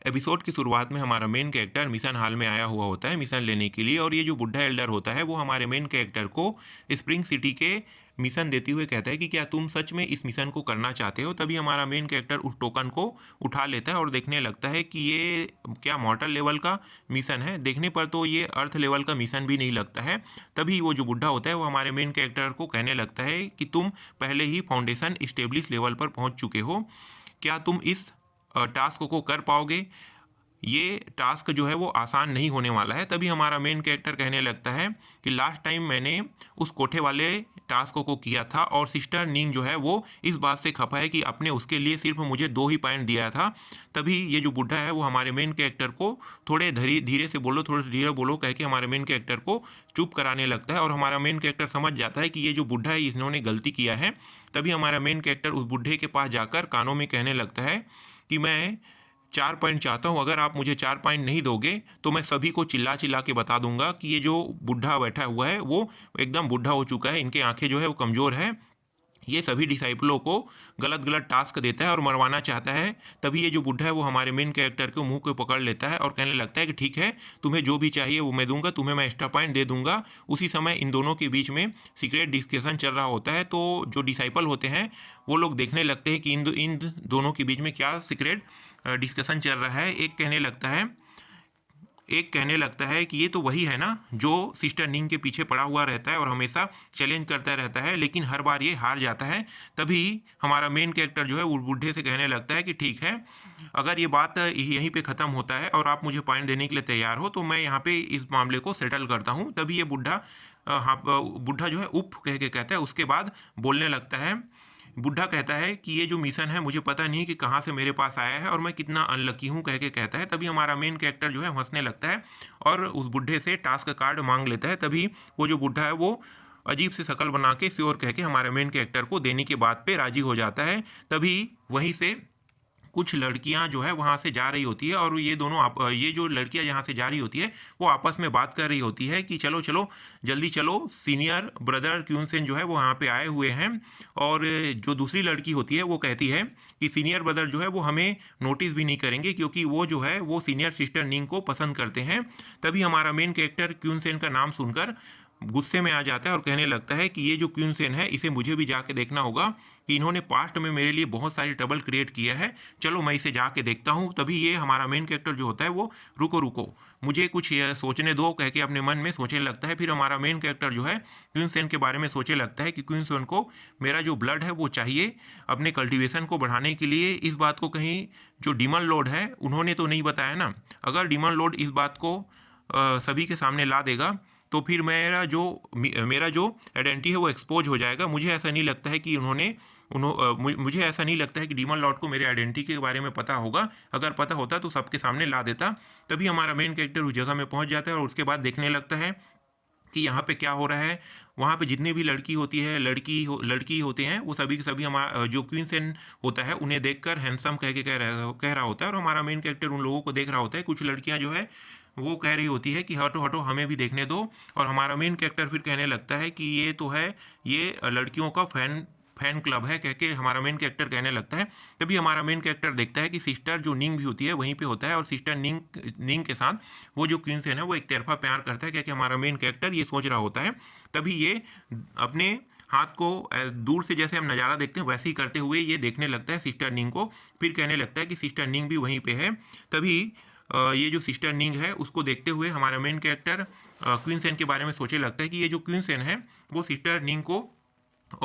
Episode की शुरुआत में हमारा मेन कैरेक्टर मिशन हॉल में आया हुआ होता है मिशन लेने के लिए, और ये जो बुढ़ा एल्डर होता है वो हमारे मेन कैरेक्टर को स्प्रिंग सिटी के मिशन देते हुए कहता है कि क्या तुम सच में इस मिशन को करना चाहते हो। तभी हमारा मेन कैरेक्टर उस टोकन को उठा लेता है और देखने लगता है कि ये क्या मॉर्टल लेवल का मिशन है। देखने पर तो ये अर्थ लेवल का मिशन भी नहीं लगता है। तभी वो जो बुढ़ा होता है वो हमारे मेन कैरेक्टर को कहने लगता है कि तुम पहले ही फाउंडेशन इस्टेब्लिश लेवल पर पहुंच चुके हो, क्या तुम इस टास्क को कर पाओगे। ये टास्क जो है वो आसान नहीं होने वाला है। तभी हमारा मेन कैरेक्टर कहने लगता है कि लास्ट टाइम मैंने उस कोठे वाले टास्क को किया था और सिस्टर नींग जो है वो इस बात से खफा है कि आपने उसके लिए सिर्फ मुझे 2 ही पॉइंट दिया था। तभी ये जो बुढ़ा है वो हमारे मेन कैरेक्टर को थोड़े धीरे से बोलो, थोड़े धीरे बोलो कह के हमारे मेन कैरेक्टर को चुप कराने लगता है, और हमारा मेन कैरेक्टर समझ जाता है कि ये जो बुढ़ा है इन्होंने गलती किया है। तभी हमारा मेन कैरेक्टर उस बुढ़े के पास जाकर कानों में कहने लगता है कि मैं 4 पॉइंट चाहता हूँ, अगर आप मुझे 4 पॉइंट नहीं दोगे तो मैं सभी को चिल्ला चिल्ला के बता दूंगा कि ये जो बुढ़ा बैठा हुआ है वो एकदम बुढ़ा हो चुका है, इनके आंखें जो है वो कमज़ोर है, ये सभी डिसाइपलों को गलत गलत टास्क देता है और मरवाना चाहता है। तभी ये जो बुढ़ा है वो हमारे मेन कैरेक्टर के मुंह को पकड़ लेता है और कहने लगता है कि ठीक है, तुम्हें जो भी चाहिए वो मैं दूंगा, तुम्हें मैं एक्स्ट्रा पॉइंट दे दूंगा। उसी समय इन दोनों के बीच में सीक्रेट डिस्कशन चल रहा होता है। तो जो डिसाइपल होते हैं वो लोग देखने लगते हैं कि इन दोनों के बीच में क्या सीक्रेट डिस्कशन चल रहा है। एक कहने लगता है कि ये तो वही है ना जो सिस्टर निंग के पीछे पड़ा हुआ रहता है और हमेशा चैलेंज करता रहता है, लेकिन हर बार ये हार जाता है। तभी हमारा मेन कैरेक्टर जो है वो बूढ़े से कहने लगता है कि ठीक है, अगर ये बात यहीं पे ख़त्म होता है और आप मुझे पॉइंट देने के लिए तैयार हो तो मैं यहाँ पे इस मामले को सेटल करता हूँ। तभी ये बुढ़ा जो है उप कह के कहता है। उसके बाद बोलने लगता है, बुढ़ा कहता है कि ये जो मिशन है मुझे पता नहीं कि कहाँ से मेरे पास आया है और मैं कितना अनलकी हूँ कह के कहता है। तभी हमारा मेन कैरेक्टर जो है हंसने लगता है और उस बुढ़े से टास्क कार्ड मांग लेता है। तभी वो जो बुढ़ा है वो अजीब से शक्ल बना के श्योर कह के हमारे मेन कैरेक्टर को देने के बाद पे राजी हो जाता है। तभी वहीं से कुछ लड़कियां जो है वहाँ से जा रही होती है और ये जो लड़कियां यहाँ से जा रही होती है वो आपस में बात कर रही होती है कि चलो चलो जल्दी चलो, सीनियर ब्रदर क्यूनसेन जो है वो यहाँ पे आए हुए हैं। और जो दूसरी लड़की होती है वो कहती है कि सीनियर ब्रदर जो है वो हमें नोटिस भी नहीं करेंगे क्योंकि वो जो है वो सीनियर सिस्टर निंग को पसंद करते हैं। तभी हमारा मेन कैरेक्टर क्यूनसेन का नाम सुनकर गुस्से में आ जाता है और कहने लगता है कि ये जो क्यूनसेन है इसे मुझे भी जाके देखना होगा कि इन्होंने पास्ट में मेरे लिए बहुत सारी ट्रबल क्रिएट किया है, चलो मैं इसे जाके देखता हूँ। तभी ये हमारा मेन कैरेक्टर जो होता है वो रुको रुको मुझे कुछ सोचने दो कह के अपने मन में सोचने लगता है। फिर हमारा मेन कैरेक्टर जो है क्यूनसेन के बारे में सोचने लगता है कि क्यूनसेन को मेरा जो ब्लड है वो चाहिए अपने कल्टीवेशन को बढ़ाने के लिए। इस बात को कहीं जो डीमन लॉर्ड है उन्होंने तो नहीं बताया ना, अगर डीमन लॉर्ड इस बात को सभी के सामने ला देगा तो फिर मेरा जो आइडेंटिटी है वो एक्सपोज हो जाएगा। मुझे ऐसा नहीं लगता है कि मुझे ऐसा नहीं लगता है कि डीमन लॉर्ड को मेरे आइडेंटिटी के बारे में पता होगा, अगर पता होता तो सबके सामने ला देता। तभी हमारा मेन कैरेक्टर उस जगह में पहुंच जाता है और उसके बाद देखने लगता है कि यहाँ पे क्या हो रहा है। वहाँ पे जितनी भी लड़की होती है लड़की होते हैं वो सभी के सभी हमारा जो क्वींसन होता है उन्हें देखकर हैंडसम कह रहा होता है और हमारा मेन कैरेक्टर उन लोगों को देख रहा होता है। कुछ लड़कियाँ जो है वो कह रही होती है कि हटो हटो हमें भी देखने दो, और हमारा मेन कैरेक्टर फिर कहने लगता है कि ये तो है ये लड़कियों का फैन क्लब है कह के हमारा मेन कैरेक्टर कहने लगता है। तभी हमारा मेन कैरेक्टर देखता है कि सिस्टर जो निंग भी होती है वहीं पे होता है और सिस्टर निंग के साथ वो जो क्वींसन है वो एक तरफा प्यार करता है, क्योंकि हमारा मेन कैरेक्टर ये सोच रहा होता है। तभी ये अपने हाथ को दूर से जैसे हम नज़ारा देखते हैं वैसे ही करते हुए ये देखने लगता है सिस्टर निंग को। फिर कहने लगता है कि सिस्टर निंग भी वहीं पे है। तभी ये जो सिस्टर निंग है उसको देखते हुए हमारा मेन कैरेक्टर क्वींसन के बारे में सोचने लगता है कि ये जो क्वींसन है वो सिस्टर निंग को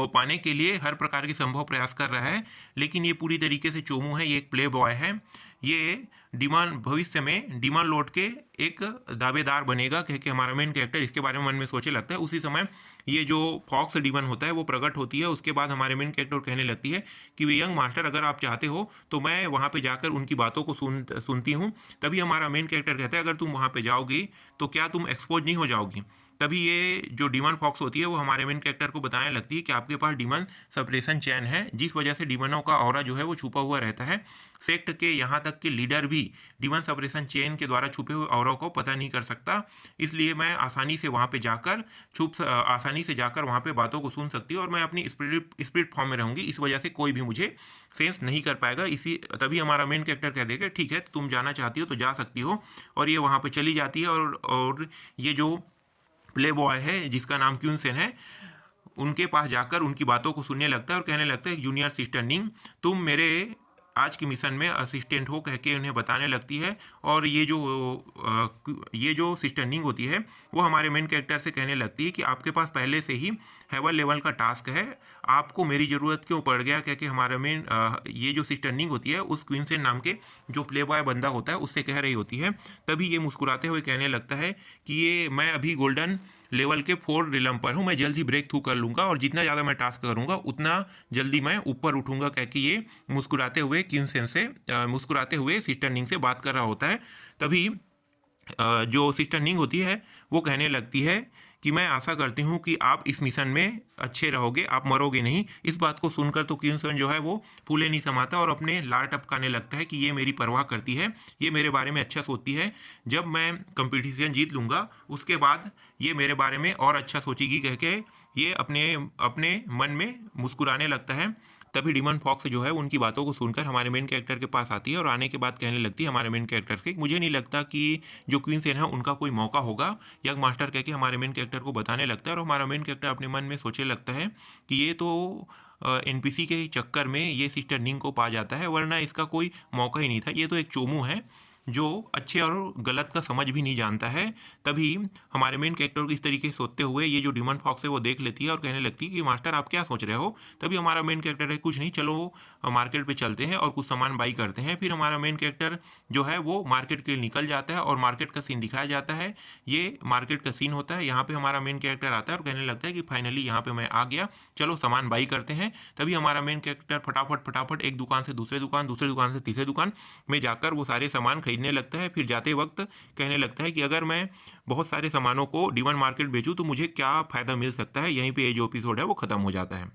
पाने के लिए हर प्रकार के संभव प्रयास कर रहा है, लेकिन ये पूरी तरीके से चोमू है, ये एक प्ले बॉय है। ये भविष्य में डीमन लॉर्ड के एक दावेदार बनेगा कह के हमारा मेन कैरेक्टर इसके बारे में मन में सोचने लगता है। उसी समय ये जो फॉक्स डीमन होता है वो प्रकट होती है। उसके बाद हमारे मेन कैरेक्टर कहने लगती है कि वे यंग मास्टर अगर आप चाहते हो तो मैं वहाँ पे जाकर उनकी बातों को सुनती हूँ। तभी हमारा मेन कैरेक्टर कहता है अगर तुम वहाँ पे जाओगी तो क्या तुम एक्सपोज नहीं हो जाओगी। तभी ये जो डीमन फॉक्स होती है वो हमारे मेन कैरेक्टर को बताने लगती है कि आपके पास डीमन सप्रेशन चैन है, जिस वजह से डीमनों का ऑरा जो है वो छुपा हुआ रहता है। सेक्ट के यहाँ तक कि लीडर भी डीमन सप्रेशन चेन के द्वारा छुपे हुए ऑरा को पता नहीं कर सकता। इसलिए मैं आसानी से वहाँ पे जाकर आसानी से जाकर वहाँ पे बातों को सुन सकती हूँ और मैं अपनी स्पिरिट फॉर्म में रहूँगी। इस वजह से कोई भी मुझे सेंस नहीं कर पाएगा। इसी तभी हमारा मेन कैरेक्टर कह देगा ठीक है, तुम जाना चाहती हो तो जा सकती हो, और ये वहाँ पे चली जाती है। और ये जो प्ले बॉय है जिसका नाम क्यूनसेन है, उनके पास जाकर उनकी बातों को सुनने लगता है और कहने लगता है जूनियर सिस्टर निंग, तुम मेरे आज के मिशन में असिस्टेंट हो, कह के उन्हें बताने लगती है। और ये जो सिस्टर निंग होती है वो हमारे मेन कैरेक्टर से कहने लगती है कि आपके पास पहले से ही हेवन लेवल का टास्क है, आपको मेरी ज़रूरत क्यों पड़ गया, कह के हमारे मेन ये जो सिस्टर निंग होती है उस क्वींसेन नाम के जो प्ले बॉय बंदा होता है उससे कह रही होती है। तभी ये मुस्कुराते हुए कहने लगता है कि ये मैं अभी गोल्डन लेवल के 4 रिलम पर हूँ, मैं जल्द ही ब्रेक थ्रू कर लूँगा और जितना ज़्यादा मैं टास्क करूँगा उतना जल्दी मैं ऊपर उठूँगा, कह के ये मुस्कुराते हुए सिस्टर निंग से बात कर रहा होता है। तभी जो सिस्टर निंग होती है वो कहने लगती है कि मैं आशा करती हूँ कि आप इस मिशन में अच्छे रहोगे, आप मरोगे नहीं। इस बात को सुनकर तो क्यूनसन जो है वो फूले नहीं समाता और अपने लार टपकाने लगता है कि ये मेरी परवाह करती है, ये मेरे बारे में अच्छा सोचती है, जब मैं कंपटीशन जीत लूँगा उसके बाद ये मेरे बारे में और अच्छा सोचेगी, कह के ये अपने अपने मन में मुस्कुराने लगता है। तभी डीमन फॉक्स जो है उनकी बातों को सुनकर हमारे मेन कैरेक्टर के पास आती है और आने के बाद कहने लगती है हमारे मेन कैरेक्टर से, मुझे नहीं लगता कि जो क्वींसेन है उनका कोई मौका होगा, यंग मास्टर कह के हमारे मेन कैरेक्टर को बताने लगता है। और हमारा मेन कैरेक्टर अपने मन में सोचने लगता है कि ये तो एनपीसी के चक्कर में ये सिस्टर निंग को पा जाता है, वरना इसका कोई मौका ही नहीं था, ये तो एक चोमू है जो अच्छे और गलत का समझ भी नहीं जानता है। तभी हमारे मेन कैरेक्टर को इस तरीके से सोचते हुए ये जो डीमन फॉक्स है वो देख लेती है और कहने लगती है कि मास्टर आप क्या सोच रहे हो। तभी हमारा मेन कैरेक्टर है कुछ नहीं, चलो मार्केट पे चलते हैं और कुछ सामान बाई करते हैं। फिर हमारा मेन कैरेक्टर जो है वो मार्केट के लिए निकल जाता है और मार्केट का सीन दिखाया जाता है। ये मार्केट का सीन होता है, यहाँ पे हमारा मेन कैरेक्टर आता है और कहने लगता है कि फाइनली यहाँ पे मैं आ गया, चलो सामान बाई करते हैं। तभी हमारा मेन कैरेक्टर फटाफट एक दुकान से दूसरे दुकान से तीसरे दुकान में जाकर वो सारे सामान खरीदने लगता है। फिर जाते वक्त कहने लगता है कि अगर मैं बहुत सारे सामानों को डीमन मार्केट बेचूं तो मुझे क्या फ़ायदा मिल सकता है। यहीं पे ये जो एपिसोड है वो ख़त्म हो जाता है।